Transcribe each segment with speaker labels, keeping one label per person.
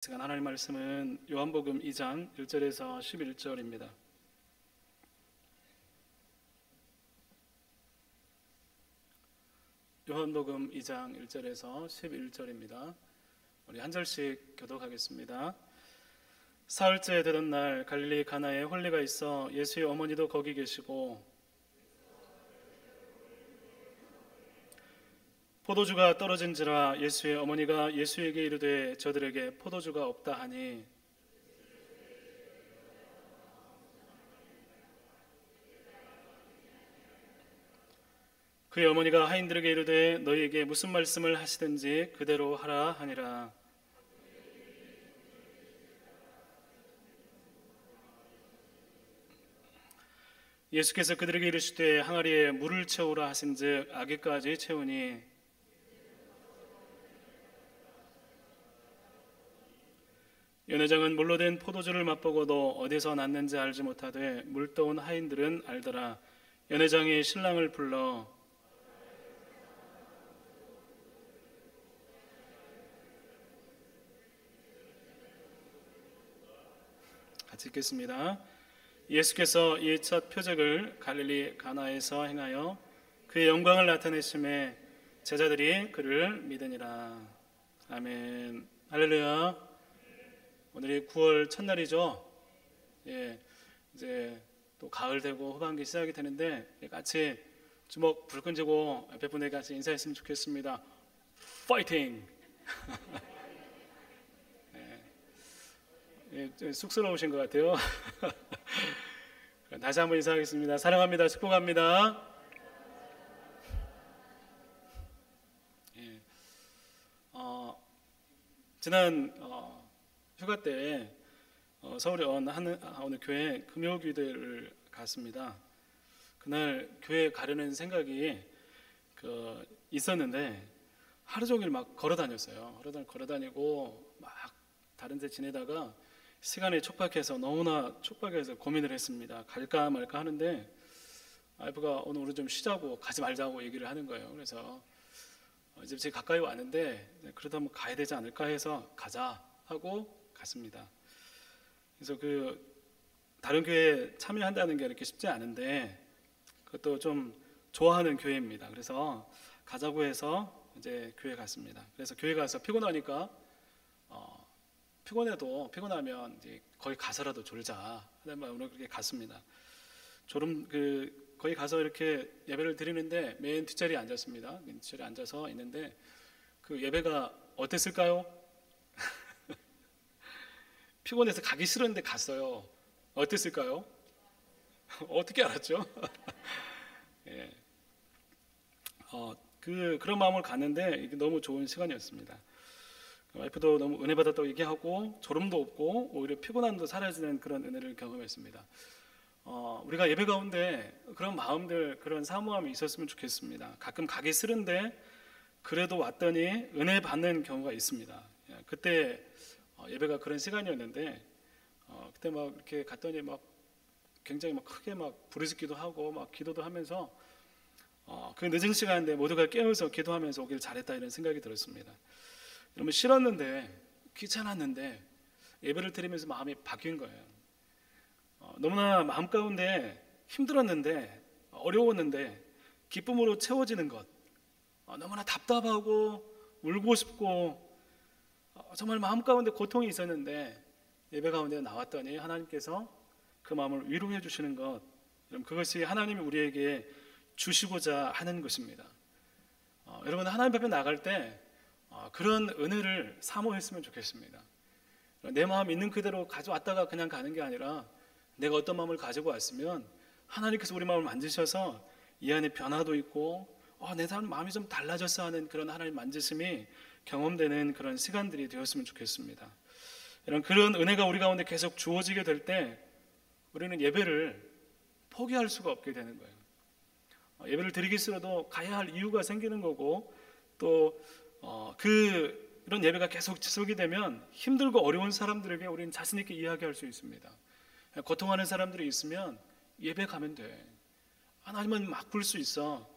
Speaker 1: 시간 하나님 말씀은 요한복음 2장 1절에서 11절입니다. 요한복음 2장 1절에서 11절입니다. 우리 한 절씩 교독하겠습니다. 사흘째 되던 날 갈릴리 가나에 혼례가 있어 예수의 어머니도 거기 계시고 포도주가 떨어진지라 예수의 어머니가 예수에게 이르되 저들에게 포도주가 없다 하니 그의 어머니가 하인들에게 이르되 너희에게 무슨 말씀을 하시든지 그대로 하라 하니라. 예수께서 그들에게 이르시되 항아리에 물을 채우라 하신즉 아기까지 채우니 연회장은 물로 된 포도주를 맛보고도 어디서 났는지 알지 못하되 물 떠온 하인들은 알더라. 연회장이 신랑을 불러 같이 읽겠습니다. 예수께서 이 첫 표적을 갈릴리 가나에서 행하여 그의 영광을 나타내심에 제자들이 그를 믿으니라. 아멘. 할렐루야. 오늘이 9월 첫날이죠. 이제 또 가을 되고 후반기 시작이 되는데 같이 주먹 불 끈지고 옆에 분에게 같이 인사했으면 좋겠습니다. 파이팅! 쑥스러우신 것 같아요. 다시 한번 인사하겠습니다. 사랑합니다. 축복합니다. 지난 휴가 때 서울의 어느 교회 금요기도를 갔습니다. 그날 교회 가려는 생각이 있었는데 하루 종일 막 걸어 다녔어요. 걸어 다니고 막 다른 데 지내다가 시간이 촉박해서 너무나 촉박해서 고민을 했습니다. 갈까 말까 하는데 와이프가 오늘 우리 좀 쉬자고 가지 말자고 얘기를 하는 거예요. 그래서 이제 제 가까이 왔는데 그러다 뭐 가야 되지 않을까 해서 가자 하고 갔습니다. 그래서 다른 교회에 참여한다는 게 이렇게 쉽지 않은데 그것도 좀 좋아하는 교회입니다. 그래서 가자고 해서 이제 교회 갔습니다. 그래서 교회 가서 피곤하니까 피곤하면 이제 거기 가서라도 졸자 하는 마음으로 그렇게 갔습니다. 거기 가서 이렇게 예배를 드리는데 맨 뒷자리에 앉았습니다. 맨 뒷자리에 앉아서 있는데 그 예배가 어땠을까요? 피곤해서 가기 싫었는데 갔어요. 어땠을까요? 어떻게 알았죠? 예. 그런 마음을 갔는데 이게 너무 좋은 시간이었습니다. 와이프도 너무 은혜 받았다고 얘기하고 졸음도 없고 오히려 피곤함도 사라지는 그런 은혜를 경험했습니다. 우리가 예배 가운데 그런 마음들, 그런 사모함이 있었으면 좋겠습니다. 가끔 가기 싫은데 그래도 왔더니 은혜 받는 경우가 있습니다. 그때 예배가 그런 시간이었는데 그때 막 이렇게 갔더니 막 굉장히 막 크게 막 부르짖기도 하고 막 기도도 하면서 그 늦은 시간인데 모두가 깨어서 기도하면서 오길 잘했다 이런 생각이 들었습니다. 여러분 싫었는데 귀찮았는데 예배를 드리면서 마음이 바뀐 거예요. 너무나 마음 가운데 힘들었는데 어려웠는데 기쁨으로 채워지는 것, 너무나 답답하고 울고 싶고 정말 마음 가운데 고통이 있었는데 예배 가운데 나왔더니 하나님께서 그 마음을 위로해 주시는 것, 그것이 하나님이 우리에게 주시고자 하는 것입니다. 여러분 하나님 앞에 나갈 때 그런 은혜를 사모했으면 좋겠습니다. 내 마음 있는 그대로 가져왔다가 그냥 가는 게 아니라 내가 어떤 마음을 가지고 왔으면 하나님께서 우리 마음을 만지셔서 이 안에 변화도 있고 내 사람 마음이 좀 달라졌어 하는 그런 하나님 만지심이 경험되는 그런 시간들이 되었으면 좋겠습니다. 그런 은혜가 우리 가운데 계속 주어지게 될 때 우리는 예배를 포기할 수가 없게 되는 거예요. 예배를 드리기 싫어도 가야 할 이유가 생기는 거고 또 이런 예배가 계속 지속이 되면 힘들고 어려운 사람들에게 우리는 자신 있게 이야기할 수 있습니다. 고통하는 사람들이 있으면 예배 가면 돼. 하나님은 막 풀 수 있어.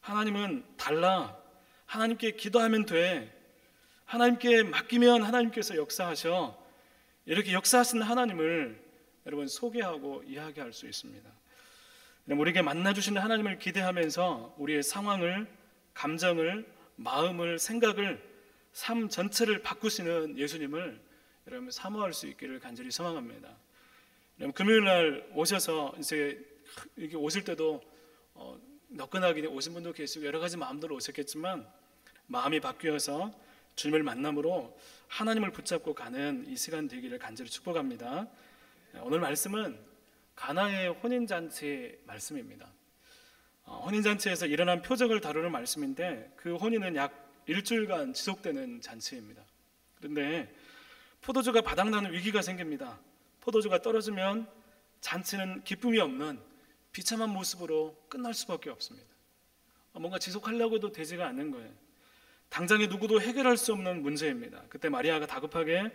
Speaker 1: 하나님은 달라. 하나님께 기도하면 돼. 하나님께 맡기면 하나님께서 역사하셔. 이렇게 역사하시는 하나님을 여러분 소개하고 이야기할 수 있습니다. 우리에게 만나주시는 하나님을 기대하면서 우리의 상황을, 감정을, 마음을, 생각을, 삶 전체를 바꾸시는 예수님을 여러분 사모할 수 있기를 간절히 소망합니다. 여러분 금요일 날 오셔서 이제 이렇게 오실 때도 너끈하게 오신 분도 계시고 여러 가지 마음대로 오셨겠지만 마음이 바뀌어서 주님을 만남으로 하나님을 붙잡고 가는 이 시간 되기를 간절히 축복합니다. 오늘 말씀은 가나의 혼인잔치 말씀입니다. 혼인잔치에서 일어난 표적을 다루는 말씀인데 그 혼인은 약 일주일간 지속되는 잔치입니다. 그런데 포도주가 바닥나는 위기가 생깁니다. 포도주가 떨어지면 잔치는 기쁨이 없는 비참한 모습으로 끝날 수밖에 없습니다. 뭔가 지속하려고 해도 되지가 않는 거예요. 당장에 누구도 해결할 수 없는 문제입니다. 그때 마리아가 다급하게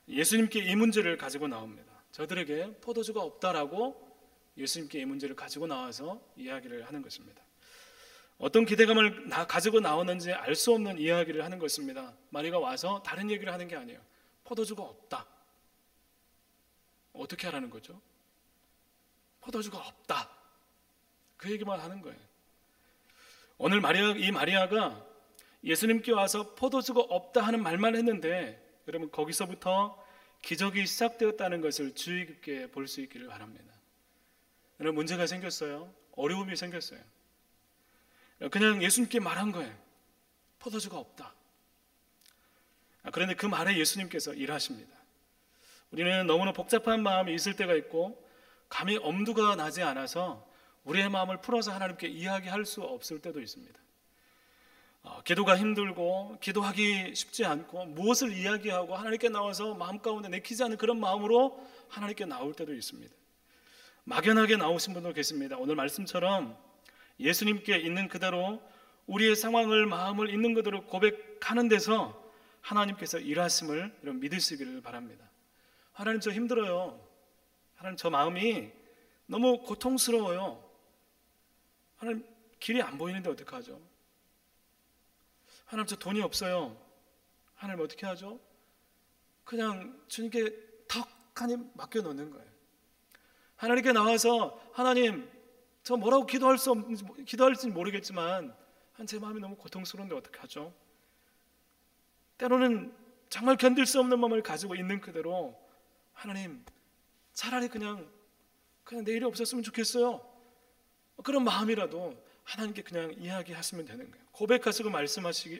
Speaker 1: 예수님께 이 문제를 가지고 나옵니다. 저들에게 포도주가 없다라고 예수님께 이 문제를 가지고 나와서 이야기를 하는 것입니다. 어떤 기대감을 가지고 나오는지 알 수 없는 이야기를 하는 것입니다. 마리아가 와서 다른 얘기를 하는 게 아니에요. 포도주가 없다. 어떻게 하라는 거죠? 포도주가 없다. 그 얘기만 하는 거예요. 오늘 이 마리아가 예수님께 와서 포도주가 없다 하는 말만 했는데 여러분 거기서부터 기적이 시작되었다는 것을 주의 깊게 볼 수 있기를 바랍니다. 여러분 문제가 생겼어요. 어려움이 생겼어요. 그냥 예수님께 말한 거예요. 포도주가 없다. 그런데 그 말에 예수님께서 일하십니다. 우리는 너무나 복잡한 마음이 있을 때가 있고 감히 엄두가 나지 않아서 우리의 마음을 풀어서 하나님께 이야기할 수 없을 때도 있습니다. 기도가 힘들고 기도하기 쉽지 않고 무엇을 이야기하고 하나님께 나와서 마음 가운데 내키지 않은 그런 마음으로 하나님께 나올 때도 있습니다. 막연하게 나오신 분도 계십니다. 오늘 말씀처럼 예수님께 있는 그대로 우리의 상황을, 마음을 있는 그대로 고백하는 데서 하나님께서 일하심을 여러분 믿으시기를 바랍니다. 하나님 저 힘들어요. 하나님 저 마음이 너무 고통스러워요. 하나님 길이 안 보이는데 어떡하죠? 하나님 저 돈이 없어요. 하나님 어떻게 하죠? 그냥 주님께 턱하니 맡겨놓는 거예요. 하나님께 나와서 하나님 저 뭐라고 기도할지 모르겠지만 제 마음이 너무 고통스러운데 어떻게 하죠? 때로는 정말 견딜 수 없는 마음을 가지고 있는 그대로 하나님 차라리 그냥 내일이 없었으면 좋겠어요. 그런 마음이라도 하나님께 그냥 이야기하시면 되는 거예요. 고백하시고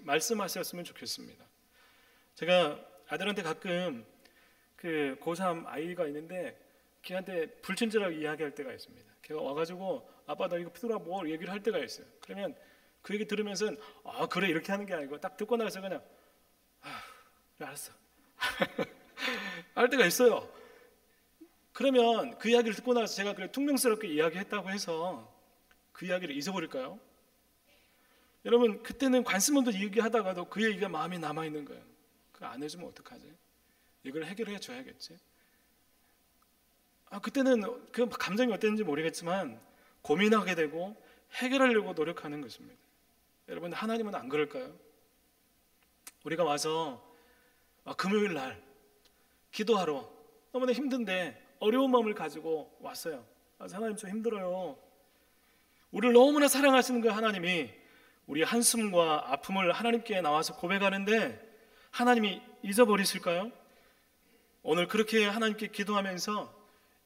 Speaker 1: 말씀하셨으면 좋겠습니다. 제가 아들한테 가끔 그 고3 아이가 있는데 걔한테 불친절하게 이야기할 때가 있습니다. 걔가 와가지고 아빠 나 이거 피더라 뭐 얘기를 할 때가 있어요. 그러면 그 얘기 들으면서 그래 이렇게 하는 게 아니고 딱 듣고 나서 그냥 그래 알았어 할 때가 있어요. 그러면 그 이야기를 듣고 나서 제가 그래 퉁명스럽게 이야기했다고 해서 그 이야기를 잊어버릴까요? 여러분 그때는 관심 없는 얘기하다가도 그 얘기가 마음에 남아있는 거예요. 그거 안 해주면 어떡하지? 이걸 해결해 줘야겠지. 그때는 그 감정이 어땠는지 모르겠지만 고민하게 되고 해결하려고 노력하는 것입니다. 여러분 하나님은 안 그럴까요? 우리가 와서 금요일 날 기도하러 너무나 힘든데 어려운 마음을 가지고 왔어요. 하나님 저 힘들어요. 우리를 너무나 사랑하시는 그 하나님이 우리 한숨과 아픔을 하나님께 나와서 고백하는데 하나님이 잊어버리실까요? 오늘 그렇게 하나님께 기도하면서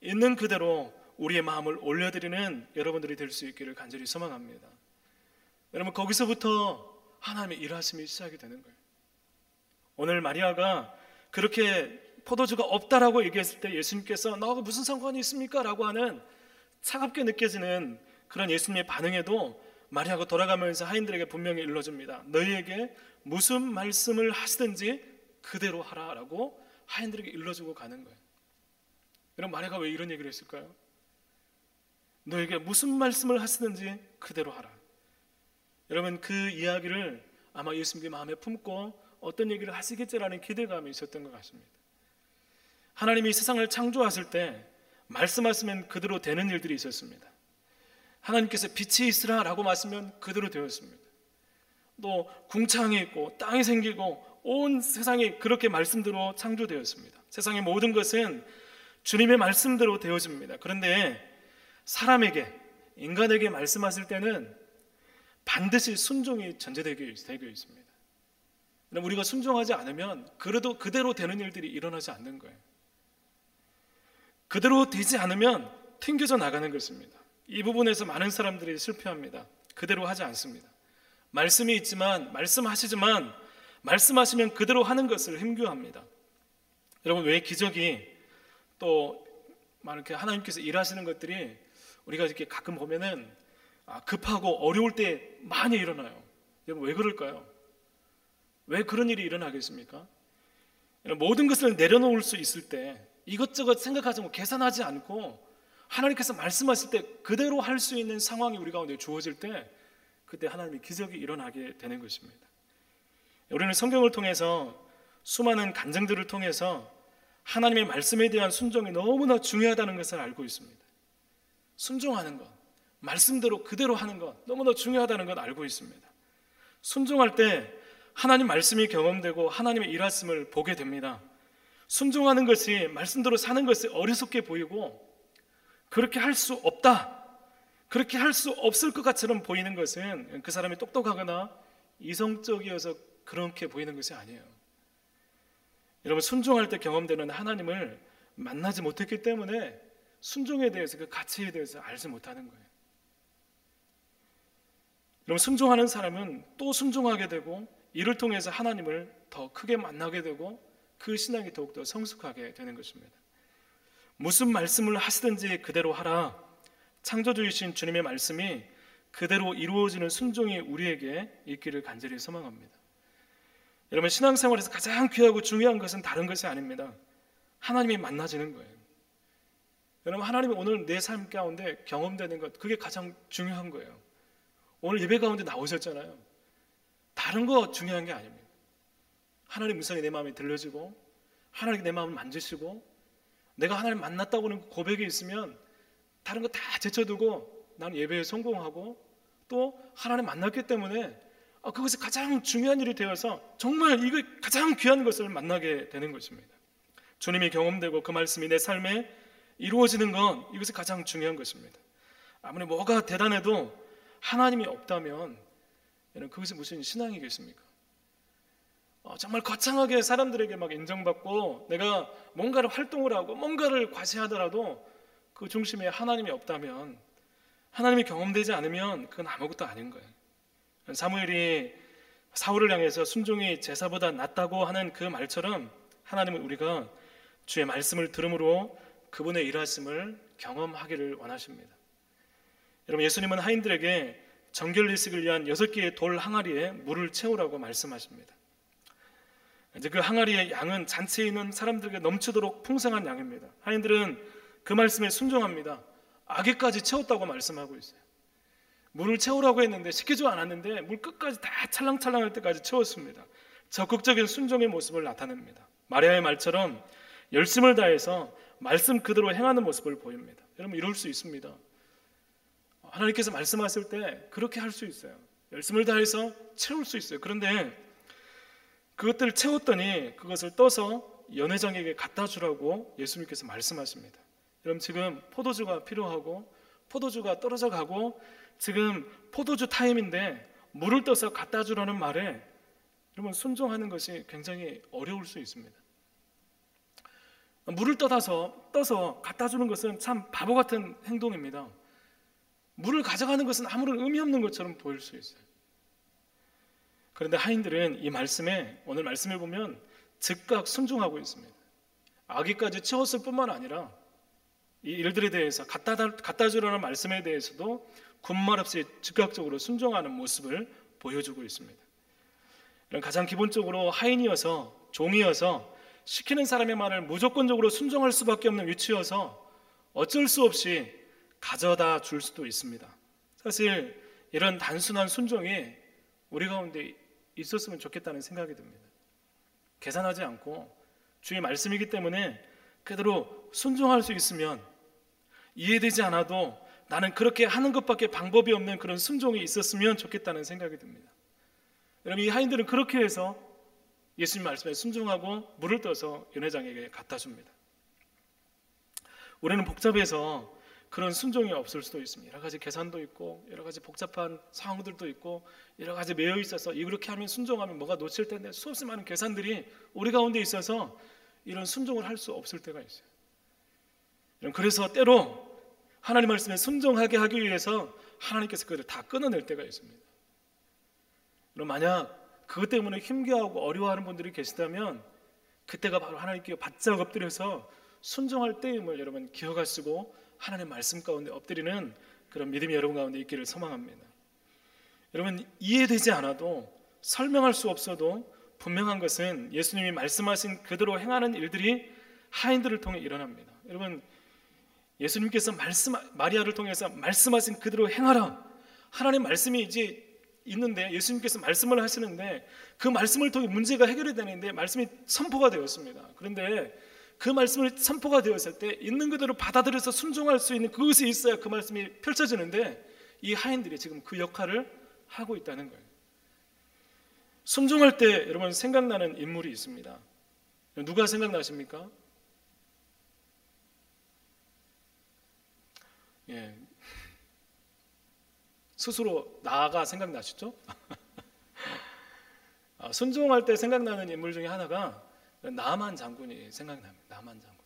Speaker 1: 있는 그대로 우리의 마음을 올려드리는 여러분들이 될 수 있기를 간절히 소망합니다. 여러분 거기서부터 하나님의 일하심이 시작이 되는 거예요. 오늘 마리아가 그렇게 포도주가 없다라고 얘기했을 때 예수님께서 너하고 무슨 상관이 있습니까? 라고 하는 차갑게 느껴지는 그런 예수님의 반응에도 마리아가 돌아가면서 하인들에게 분명히 일러줍니다. 너희에게 무슨 말씀을 하시든지 그대로 하라라고 하인들에게 일러주고 가는 거예요. 여러분 마리아가 왜 이런 얘기를 했을까요? 너에게 무슨 말씀을 하시든지 그대로 하라. 여러분 그 이야기를 아마 예수님의 마음에 품고 어떤 얘기를 하시겠지라는 기대감이 있었던 것 같습니다. 하나님이 세상을 창조하실 때 말씀하시면 그대로 되는 일들이 있었습니다. 하나님께서 빛이 있으라 라고 말씀하면 그대로 되었습니다. 또 궁창이 있고 땅이 생기고 온 세상이 그렇게 말씀대로 창조되었습니다. 세상의 모든 것은 주님의 말씀대로 되어집니다. 그런데 사람에게, 인간에게 말씀하실 때는 반드시 순종이 전제되어 있습니다. 우리가 순종하지 않으면 그대로 되는 일들이 일어나지 않는 거예요. 그대로 되지 않으면 튕겨져 나가는 것입니다. 이 부분에서 많은 사람들이 실패합니다. 그대로 하지 않습니다. 말씀이 있지만, 말씀하시면 그대로 하는 것을 힘겨워합니다. 여러분, 왜 기적이 또 이렇게 하나님께서 일하시는 것들이 우리가 이렇게 가끔 보면은 급하고 어려울 때 많이 일어나요. 여러분, 왜 그럴까요? 왜 그런 일이 일어나겠습니까? 모든 것을 내려놓을 수 있을 때, 이것저것 생각하지 않고 계산하지 않고 하나님께서 말씀하실 때 그대로 할 수 있는 상황이 우리 가운데 주어질 때, 그때 하나님의 기적이 일어나게 되는 것입니다. 우리는 성경을 통해서, 수많은 간증들을 통해서 하나님의 말씀에 대한 순종이 너무나 중요하다는 것을 알고 있습니다. 순종하는 것, 말씀대로 그대로 하는 것, 너무나 중요하다는 것 알고 있습니다. 순종할 때 하나님 말씀이 경험되고 하나님의 일하심을 보게 됩니다. 순종하는 것이, 말씀대로 사는 것이 어리석게 보이고, 그렇게 할 수 없다, 그렇게 할 수 없을 것 같처럼 보이는 것은 그 사람이 똑똑하거나 이성적이어서 그렇게 보이는 것이 아니에요. 여러분, 순종할 때 경험되는 하나님을 만나지 못했기 때문에 순종에 대해서, 그 가치에 대해서 알지 못하는 거예요. 여러분, 순종하는 사람은 또 순종하게 되고, 이를 통해서 하나님을 더 크게 만나게 되고, 그 신앙이 더욱더 성숙하게 되는 것입니다. 무슨 말씀을 하시든지 그대로 하라, 창조주이신 주님의 말씀이 그대로 이루어지는 순종이 우리에게 있기를 간절히 소망합니다. 여러분, 신앙생활에서 가장 귀하고 중요한 것은 다른 것이 아닙니다. 하나님이 만나지는 거예요. 여러분, 하나님이 오늘 내 삶 가운데 경험되는 것, 그게 가장 중요한 거예요. 오늘 예배 가운데 나오셨잖아요. 다른 거 중요한 게 아닙니다. 하나님 음성이 내 마음에 들려지고, 하나님이 내 마음을 만지시고, 내가 하나님 만났다고는 고백이 있으면 다른 거 다 제쳐두고 나는 예배에 성공하고, 또 하나님 만났기 때문에 그것이 가장 중요한 일이 되어서 정말 이거 가장 귀한 것을 만나게 되는 것입니다. 주님이 경험되고 그 말씀이 내 삶에 이루어지는 건, 이것이 가장 중요한 것입니다. 아무리 뭐가 대단해도 하나님이 없다면 그것이 무슨 신앙이겠습니까? 정말 거창하게 사람들에게 막 인정받고 내가 뭔가를 활동을 하고 뭔가를 과시하더라도 그 중심에 하나님이 없다면, 하나님이 경험되지 않으면 그건 아무것도 아닌 거예요. 사무엘이 사울을 향해서 순종이 제사보다 낫다고 하는 그 말처럼, 하나님은 우리가 주의 말씀을 들음으로 그분의 일하심을 경험하기를 원하십니다. 여러분, 예수님은 하인들에게 정결례식을 위한 6개의 돌 항아리에 물을 채우라고 말씀하십니다. 이제 그 항아리의 양은 잔치에 있는 사람들에게 넘치도록 풍성한 양입니다. 하인들은 그 말씀에 순종합니다. 아기까지 채웠다고 말씀하고 있어요. 물을 채우라고 했는데 시키지 않았는데 물 끝까지 다 찰랑찰랑할 때까지 채웠습니다. 적극적인 순종의 모습을 나타냅니다. 마리아의 말처럼 열심을 다해서 말씀 그대로 행하는 모습을 보입니다. 여러분, 이럴 수 있습니다. 하나님께서 말씀하실 때 그렇게 할 수 있어요. 열심을 다해서 채울 수 있어요. 그런데 그것들을 채웠더니 그것을 떠서 연회장에게 갖다 주라고 예수님께서 말씀하십니다. 여러분, 지금 포도주가 필요하고 포도주가 떨어져 가고 지금 포도주 타임인데 물을 떠서 갖다 주라는 말에 여러분, 순종하는 것이 굉장히 어려울 수 있습니다. 물을 떠서 갖다 주는 것은 참 바보 같은 행동입니다. 물을 가져가는 것은 아무런 의미 없는 것처럼 보일 수 있어요. 그런데 하인들은 이 말씀에, 오늘 말씀을 보면 즉각 순종하고 있습니다. 아기까지 채웠을 뿐만 아니라 이 일들에 대해서 갖다 주라는 말씀에 대해서도 군말 없이 즉각적으로 순종하는 모습을 보여주고 있습니다. 가장 기본적으로 하인이어서, 종이어서 시키는 사람의 말을 무조건적으로 순종할 수밖에 없는 위치여서 어쩔 수 없이 가져다 줄 수도 있습니다. 사실 이런 단순한 순종이 우리 가운데 있었으면 좋겠다는 생각이 듭니다. 계산하지 않고 주의 말씀이기 때문에 그대로 순종할 수 있으면, 이해되지 않아도 나는 그렇게 하는 것밖에 방법이 없는 그런 순종이 있었으면 좋겠다는 생각이 듭니다. 여러분, 이 하인들은 그렇게 해서 예수님 말씀에 순종하고 물을 떠서 연회장에게 갖다 줍니다. 우리는 복잡해서 그런 순종이 없을 수도 있습니다. 여러 가지 계산도 있고 여러 가지 복잡한 상황들도 있고 여러 가지 매여 있어서 이렇게 하면 순종하면 뭐가 놓칠 텐데 수없이 많은 계산들이 우리 가운데 있어서 이런 순종을 할 수 없을 때가 있어요. 그래서 때로 하나님 말씀에 순종하게 하기 위해서 하나님께서 그들을 다 끊어낼 때가 있습니다. 그럼 만약 그것 때문에 힘겨워하고 어려워하는 분들이 계시다면 그때가 바로 하나님께 바짝 엎드려서 순종할 때임을 여러분 기억하시고 하나님의 말씀 가운데 엎드리는 그런 믿음이 여러분 가운데 있기를 소망합니다. 여러분, 이해되지 않아도 설명할 수 없어도 분명한 것은 예수님이 말씀하신 그대로 행하는 일들이 하인들을 통해 일어납니다. 여러분, 예수님께서 마리아를 통해서 말씀하신 그대로 행하라. 하나님 말씀이 이제 있는데 예수님께서 말씀을 하시는데 그 말씀을 통해 문제가 해결이 되는데 말씀이 선포가 되었습니다. 그런데 그 말씀을 선포가 되었을 때 있는 그대로 받아들여서 순종할 수 있는 그것이 있어야 그 말씀이 펼쳐지는데 이 하인들이 지금 그 역할을 하고 있다는 거예요. 순종할 때 여러분 생각나는 인물이 있습니다. 누가 생각나십니까? 예. 스스로 나가 생각나시죠? 순종할 때 생각나는 인물 중에 하나가 나만 장군이 생각납니다. 나만 장군.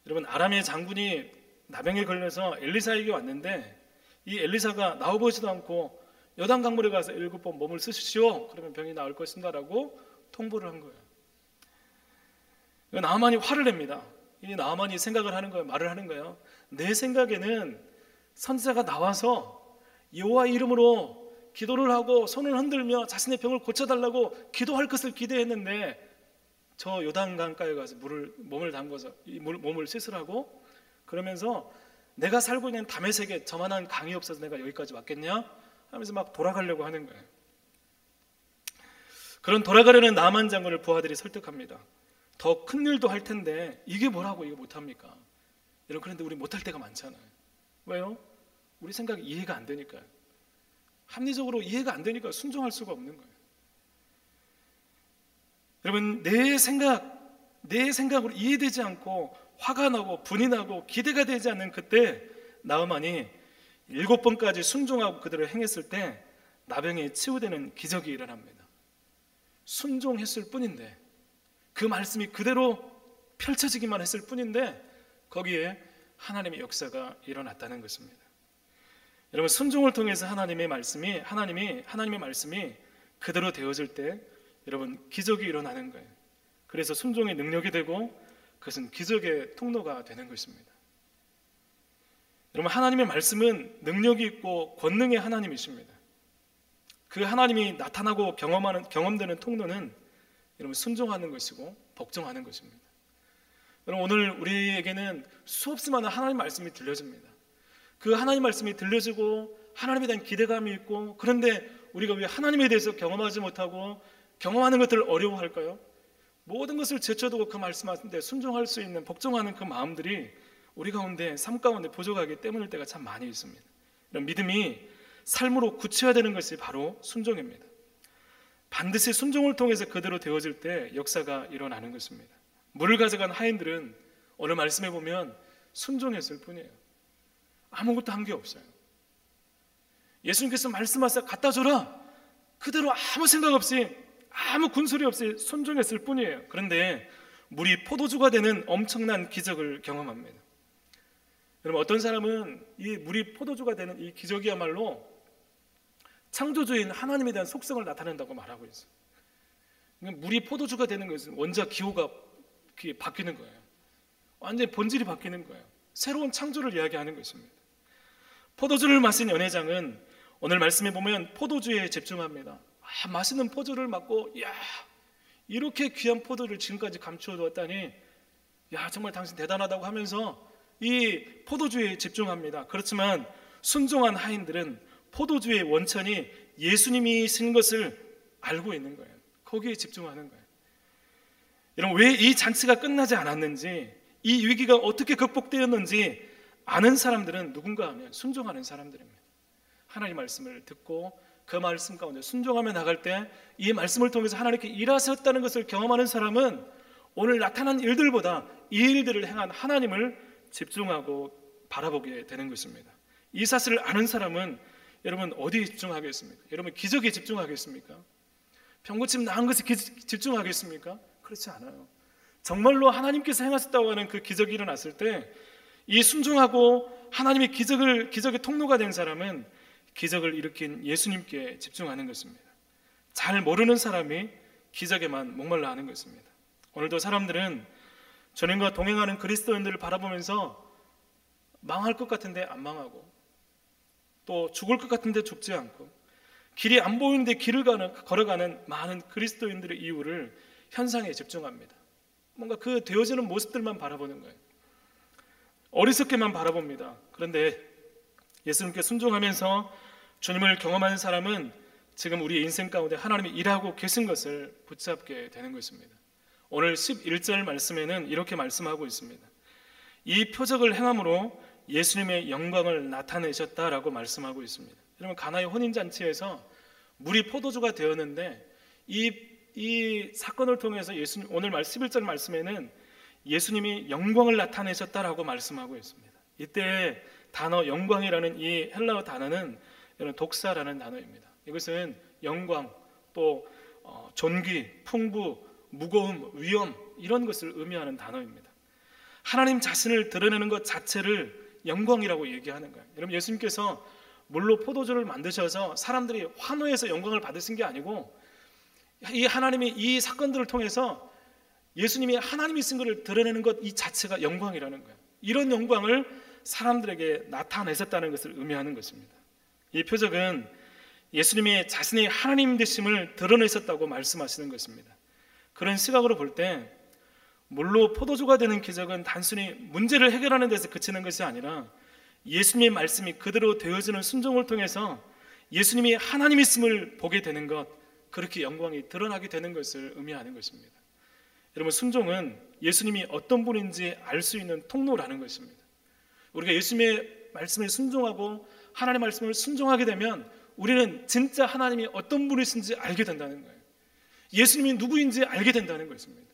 Speaker 1: 여러분, 아람의 장군이 나병에 걸려서 엘리사에게 왔는데 이 엘리사가 나와보지도 않고 요단 강물에 가서 7번 몸을 쓰십시오. 그러면 병이 나을 것입니다라고 통보를 한 거예요. 나만이 화를 냅니다. 이 나만이 생각을 하는 거예요. 말을 하는 거예요. 내 생각에는 선지자가 나와서 여호와 이름으로 기도를 하고 손을 흔들며 자신의 병을 고쳐달라고 기도할 것을 기대했는데 저 요단강가에 가서 몸을 담궈서 이 몸을 씻으라고 그러면서 내가 살고 있는 다메섹에 저만한 강이 없어서 내가 여기까지 왔겠냐 하면서 막 돌아가려고 하는 거예요. 그런 돌아가려는 나만 장군을 부하들이 설득합니다. 더 큰 일도 할 텐데 이게 뭐라고 이거 못합니까? 여러분, 그런데 우리 못할 때가 많잖아요. 왜요? 우리 생각이 이해가 안 되니까요. 합리적으로 이해가 안 되니까 순종할 수가 없는 거예요. 여러분, 내 생각으로 이해되지 않고 화가 나고 분이 나고 기대가 되지 않는 그때 나흐만이 7번까지 순종하고 그대로 행했을 때 나병이 치유되는 기적이 일어납니다. 순종했을 뿐인데 그 말씀이 그대로 펼쳐지기만 했을 뿐인데 거기에 하나님의 역사가 일어났다는 것입니다. 여러분, 순종을 통해서 하나님의 말씀이 그대로 되어질 때 여러분 기적이 일어나는 거예요. 그래서 순종의 능력이 되고 그것은 기적의 통로가 되는 것입니다. 여러분, 하나님의 말씀은 능력이 있고 권능의 하나님이십니다. 그 하나님이 나타나고 경험되는 통로는 여러분 순종하는 것이고 복종하는 것입니다. 여러분, 오늘 우리에게는 수없이 많은 하나님 말씀이 들려집니다. 그 하나님 말씀이 들려지고 하나님에 대한 기대감이 있고 그런데 우리가 왜 하나님에 대해서 경험하지 못하고 경험하는 것들을 어려워할까요? 모든 것을 제쳐두고 그 말씀하신데 순종할 수 있는 복종하는 그 마음들이 우리 가운데 삶 가운데 부족하기 때문일 때가 참 많이 있습니다. 이런 믿음이 삶으로 굳혀야 되는 것이 바로 순종입니다. 반드시 순종을 통해서 그대로 되어질 때 역사가 일어나는 것입니다. 물을 가져간 하인들은 오늘 말씀해 보면 순종했을 뿐이에요. 아무것도 한 게 없어요. 예수님께서 말씀하셔서 갖다 줘라. 그대로 아무 생각 없이 아무 군소리 없이 순종했을 뿐이에요. 그런데 물이 포도주가 되는 엄청난 기적을 경험합니다. 여러분, 어떤 사람은 이 물이 포도주가 되는 이 기적이야말로 창조주인 하나님에 대한 속성을 나타낸다고 말하고 있어요. 물이 포도주가 되는 것은 원자 기호가 바뀌는 거예요. 완전히 본질이 바뀌는 거예요. 새로운 창조를 이야기하는 것입니다. 포도주를 마신 연회장은 오늘 말씀에 보면 포도주에 집중합니다. 맛있는 포도를 맞고 이렇게 귀한 포도를 지금까지 감추어 두었다니 정말 당신 대단하다고 하면서 이 포도주에 집중합니다. 그렇지만 순종한 하인들은 포도주의 원천이 예수님이신 것을 알고 있는 거예요. 거기에 집중하는 거예요. 여러분, 왜 이 잔치가 끝나지 않았는지, 이 위기가 어떻게 극복되었는지 아는 사람들은 누군가 하면 순종하는 사람들입니다. 하나님 말씀을 듣고 그 말씀 가운데 순종하며 나갈 때 이 말씀을 통해서 하나님께 일하셨다는 것을 경험하는 사람은 오늘 나타난 일들보다 이 일들을 행한 하나님을 집중하고 바라보게 되는 것입니다. 이 사실을 아는 사람은 여러분 어디에 집중하겠습니까? 여러분 기적에 집중하겠습니까? 병고침 나은 것에 집중하겠습니까? 그렇지 않아요. 정말로 하나님께서 행하셨다고 하는 그 기적이 일어났을 때 이 순종하고 하나님의 기적의 통로가 된 사람은 기적을 일으킨 예수님께 집중하는 것입니다. 잘 모르는 사람이 기적에만 목말라 하는 것입니다. 오늘도 사람들은 주님과 동행하는 그리스도인들을 바라보면서 망할 것 같은데 안 망하고 또 죽을 것 같은데 죽지 않고 길이 안 보이는데 길을 걸어가는 많은 그리스도인들의 이유를 현상에 집중합니다. 뭔가 그 되어지는 모습들만 바라보는 거예요. 어리석게만 바라봅니다. 그런데 예수님께 순종하면서 주님을 경험하는 사람은 지금 우리 인생 가운데 하나님이 일하고 계신 것을 붙잡게 되는 것입니다. 오늘 11절 말씀에는 이렇게 말씀하고 있습니다. 이 표적을 행함으로 예수님의 영광을 나타내셨다라고 말씀하고 있습니다. 여러분 가나의 혼인잔치에서 물이 포도주가 되었는데 이 사건을 통해서 예수님 오늘 11절 말씀에는 예수님이 영광을 나타내셨다라고 말씀하고 있습니다. 이때 단어 영광이라는 이 헬라어 단어는 독사라는 단어입니다. 이것은 영광, 또 존귀, 풍부, 무거움, 위엄 이런 것을 의미하는 단어입니다. 하나님 자신을 드러내는 것 자체를 영광이라고 얘기하는 거예요. 여러분 예수님께서 물로 포도주를 만드셔서 사람들이 환호해서 영광을 받으신 게 아니고 이 하나님이 이 사건들을 통해서 예수님이 하나님이 쓴 것을 드러내는 것 이 자체가 영광이라는 거예요. 이런 영광을 사람들에게 나타내셨다는 것을 의미하는 것입니다. 이 표적은 예수님이 자신의 하나님 되심을 드러내셨다고 말씀하시는 것입니다. 그런 시각으로 볼 때 물로 포도주가 되는 기적은 단순히 문제를 해결하는 데서 그치는 것이 아니라 예수님의 말씀이 그대로 되어지는 순종을 통해서 예수님이 하나님이심을 보게 되는 것, 그렇게 영광이 드러나게 되는 것을 의미하는 것입니다. 여러분 순종은 예수님이 어떤 분인지 알 수 있는 통로라는 것입니다. 우리가 예수님의 말씀에 순종하고 하나님의 말씀을 순종하게 되면 우리는 진짜 하나님이 어떤 분이신지 알게 된다는 거예요. 예수님이 누구인지 알게 된다는 것입니다.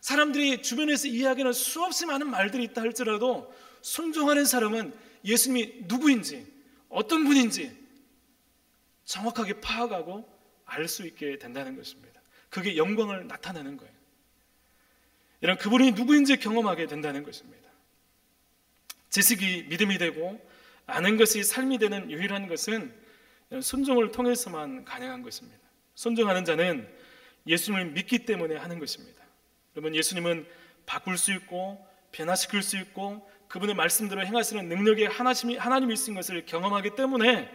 Speaker 1: 사람들이 주변에서 이야기하는 수없이 많은 말들이 있다 할지라도 순종하는 사람은 예수님이 누구인지 어떤 분인지 정확하게 파악하고 알 수 있게 된다는 것입니다. 그게 영광을 나타내는 거예요. 이런 그분이 누구인지 경험하게 된다는 것입니다. 지식이 믿음이 되고 아는 것이 삶이 되는 유일한 것은 순종을 통해서만 가능한 것입니다. 순종하는 자는 예수님을 믿기 때문에 하는 것입니다. 여러분 예수님은 바꿀 수 있고 변화시킬 수 있고 그분의 말씀대로 행하시는 능력의 하나님이 있는 것을 경험하기 때문에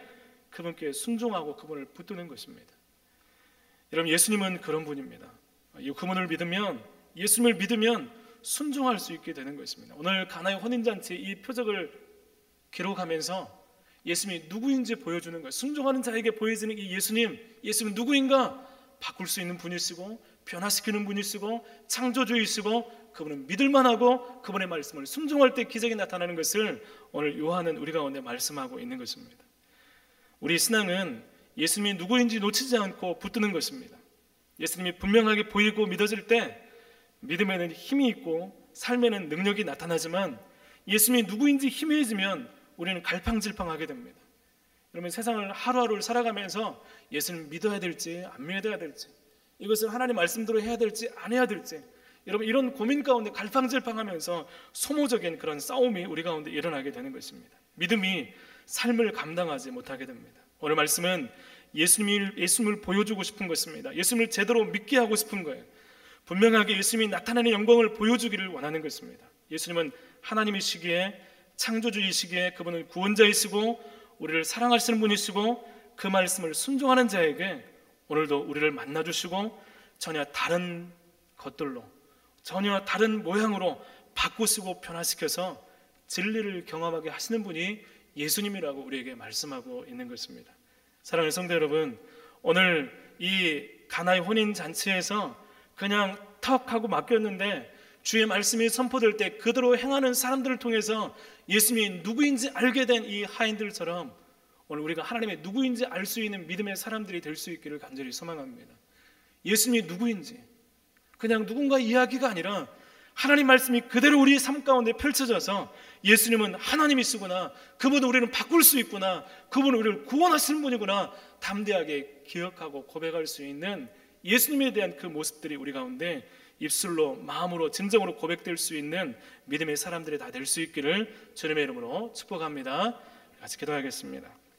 Speaker 1: 그분께 순종하고 그분을 붙드는 것입니다. 여러분 예수님은 그런 분입니다. 그분을 믿으면 예수님을 믿으면 순종할 수 있게 되는 것입니다. 오늘 가나의 혼인잔치 이 표적을 기록하면서 예수님이 누구인지 보여주는 거예요. 순종하는 자에게 보여지는 이 예수님은 누구인가? 바꿀 수 있는 분이시고 변화시키는 분이시고 창조주이시고 그분은 믿을만하고 그분의 말씀을 순종할 때 기적이 나타나는 것을 오늘 요한은 우리 가운데 말씀하고 있는 것입니다. 우리 신앙은 예수님이 누구인지 놓치지 않고 붙드는 것입니다. 예수님이 분명하게 보이고 믿어질 때 믿음에는 힘이 있고 삶에는 능력이 나타나지만 예수님이 누구인지 희미해지면 우리는 갈팡질팡하게 됩니다. 여러분 세상을 하루하루를 살아가면서 예수님 믿어야 될지 안 믿어야 될지 이것을 하나님 말씀대로 해야 될지 안 해야 될지 여러분 이런 고민 가운데 갈팡질팡하면서 소모적인 그런 싸움이 우리 가운데 일어나게 되는 것입니다. 믿음이 삶을 감당하지 못하게 됩니다. 오늘 말씀은 예수님을 보여주고 싶은 것입니다. 예수님을 제대로 믿게 하고 싶은 거예요. 분명하게 예수님이 나타나는 영광을 보여주기를 원하는 것입니다. 예수님은 하나님이시기에 창조주이시기에 그분은 구원자이시고 우리를 사랑하시는 분이시고 그 말씀을 순종하는 자에게 오늘도 우리를 만나주시고 전혀 다른 것들로 전혀 다른 모양으로 바꾸시고 변화시켜서 진리를 경험하게 하시는 분이 예수님이라고 우리에게 말씀하고 있는 것입니다. 사랑하는 성도 여러분, 오늘 이 가나의 혼인잔치에서 그냥 턱 하고 맡겼는데 주의 말씀이 선포될 때 그대로 행하는 사람들을 통해서 예수님이 누구인지 알게 된 이 하인들처럼 오늘 우리가 하나님의 누구인지 알 수 있는 믿음의 사람들이 될 수 있기를 간절히 소망합니다. 예수님이 누구인지 그냥 누군가 이야기가 아니라 하나님 말씀이 그대로 우리의 삶 가운데 펼쳐져서 예수님은 하나님이시구나, 그분은 우리는 바꿀 수 있구나, 그분은 우리를 구원하시는 분이구나 담대하게 기억하고 고백할 수 있는 예수님에 대한 그 모습들이 우리 가운데 입술로 마음으로 진정으로 고백될 수 있는 믿음의 사람들이 다 될 수 있기를 주님의 이름으로 축복합니다. 같이 기도하겠습니다.